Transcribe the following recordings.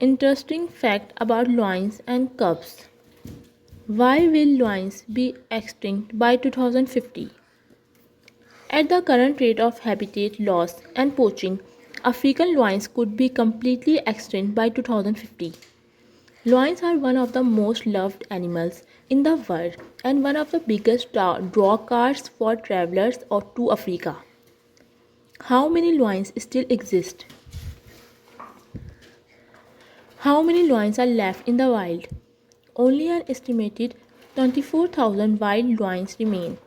Interesting fact about lions and cubs. Why will lions be extinct by 2050? At the current rate of habitat loss and poaching, African lions could be completely extinct by 2050. Lions are one of the most loved animals in the world and one of the biggest draw cards for travelers to Africa. How many lions still exist? How many lions are left in the wild? Only an estimated 24,000 wild lions remain.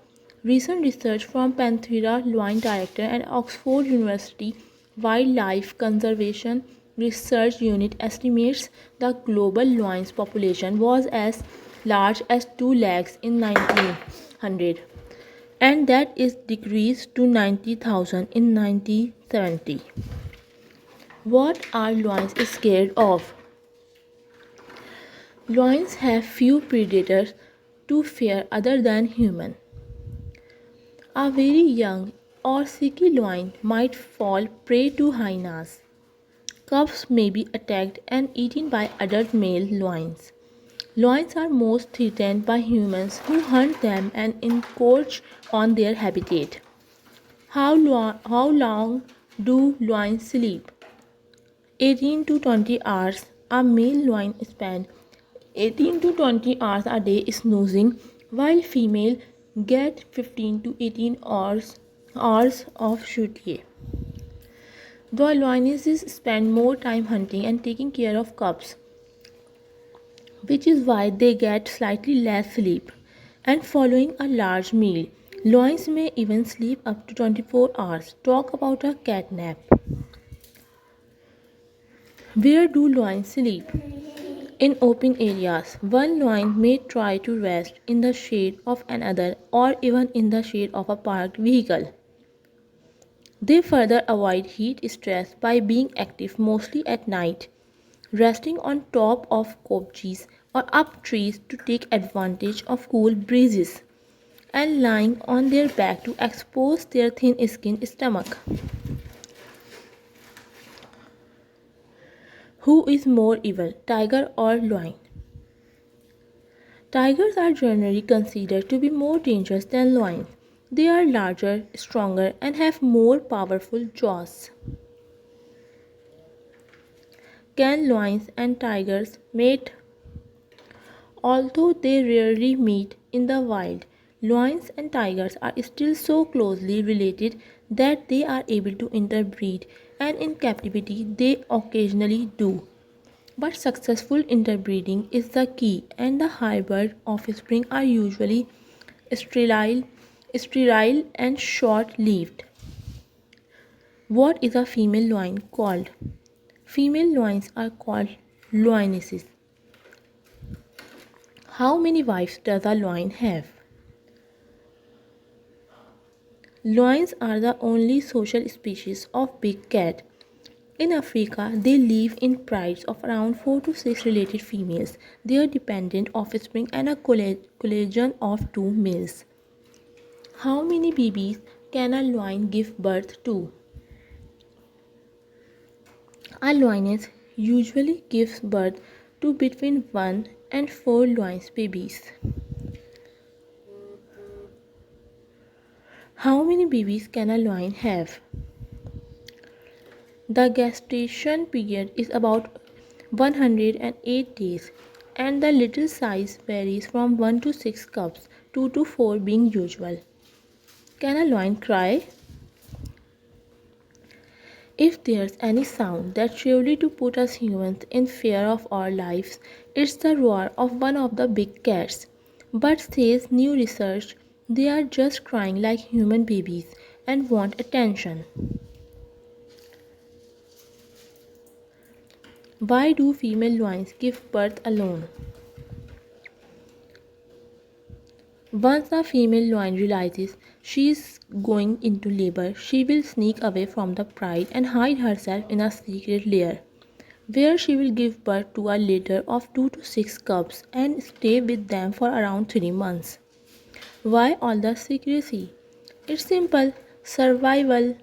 Recent research from Panthera Lion Director and Oxford University Wildlife Conservation Research Unit estimates the global lions population was as large as 2 lakhs in 1900 and that is decreased to 90,000 in 1970. What are lions scared of? Lions have few predators to fear other than human. A very young or sickly lion might fall prey to hyenas. Cubs may be attacked and eaten by adult male lions. Lions are most threatened by humans who hunt them and encroach on their habitat. How long do lions sleep? 18 to 20 hours. A male lion spends 18 to 20 hours a day snoozing, while female get 15 to 18 hours of sleep. The lionesses spend more time hunting and taking care of cubs, which is why they get slightly less sleep. And following a large meal, lions may even sleep up to 24 hours. Talk about a cat nap. Where do lions sleep? In open areas, one lion may try to rest in the shade of another or even in the shade of a parked vehicle. They further avoid heat stress by being active mostly at night, resting on top of copses or up trees to take advantage of cool breezes, and lying on their back to expose their thin-skinned stomach. Who is more evil, tiger or lion? Tigers are generally considered to be more dangerous than lions. They are larger, stronger, and have more powerful jaws. Can lions and tigers mate? Although they rarely meet in the wild, lions and tigers are still so closely related that they are able to interbreed, and in captivity they occasionally do. But successful interbreeding is the key, and the hybrid offspring are usually sterile, sterile and short-lived. What is a female lion called? Female lions are called lionesses. How many wives does a lion have? Lions are the only social species of big cat. In Africa, they live in prides of around 4 to 6 related females, their dependent offspring, and a collection of 2 males. How many babies can a lion give birth to? A lioness usually gives birth to between 1 and 4 lioness babies. How many babies can a lion have? The gestation period is about 108 days, and the litter size varies from 1 to 6 cubs, 2 to 4 being usual. Can a lion cry? If there's any sound that's surely to put us humans in fear of our lives, it's the roar of one of the big cats. But says new research, they are just crying like human babies and want attention. Why do female lions give birth alone? Once a female lion realizes she is going into labor, she will sneak away from the pride and hide herself in a secret lair, where she will give birth to a litter of 2 to 6 cubs and stay with them for around 3 months. Why all the secrecy? It's simple survival.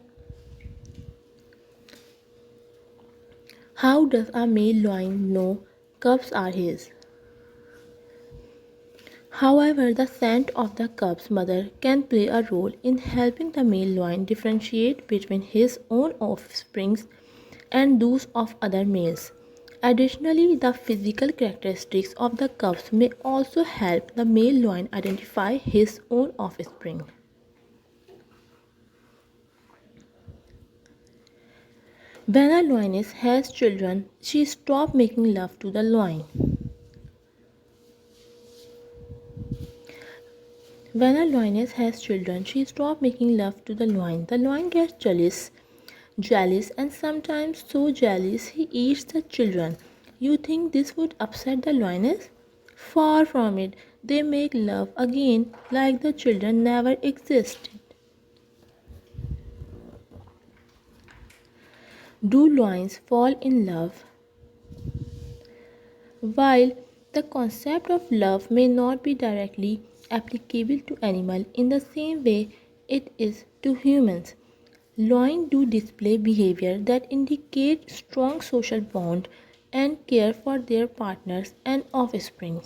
How does a male lion know cubs are his? However, the scent of the cub's mother can play a role in helping the male lion differentiate between his own offsprings and those of other males. Additionally, the physical characteristics of the cubs may also help the male lion identify his own offspring. When a lioness has children, she stops making love to the lion. When a lioness has children, she stops making love to the lion. The lion gets jealous, and sometimes so jealous he eats the children. You think this would upset the lioness? Far from it. They make love again like the children never existed. Do lions fall in love? While the concept of love may not be directly applicable to animals in the same way it is to humans, lions do display behavior that indicate strong social bond and care for their partners and offspring.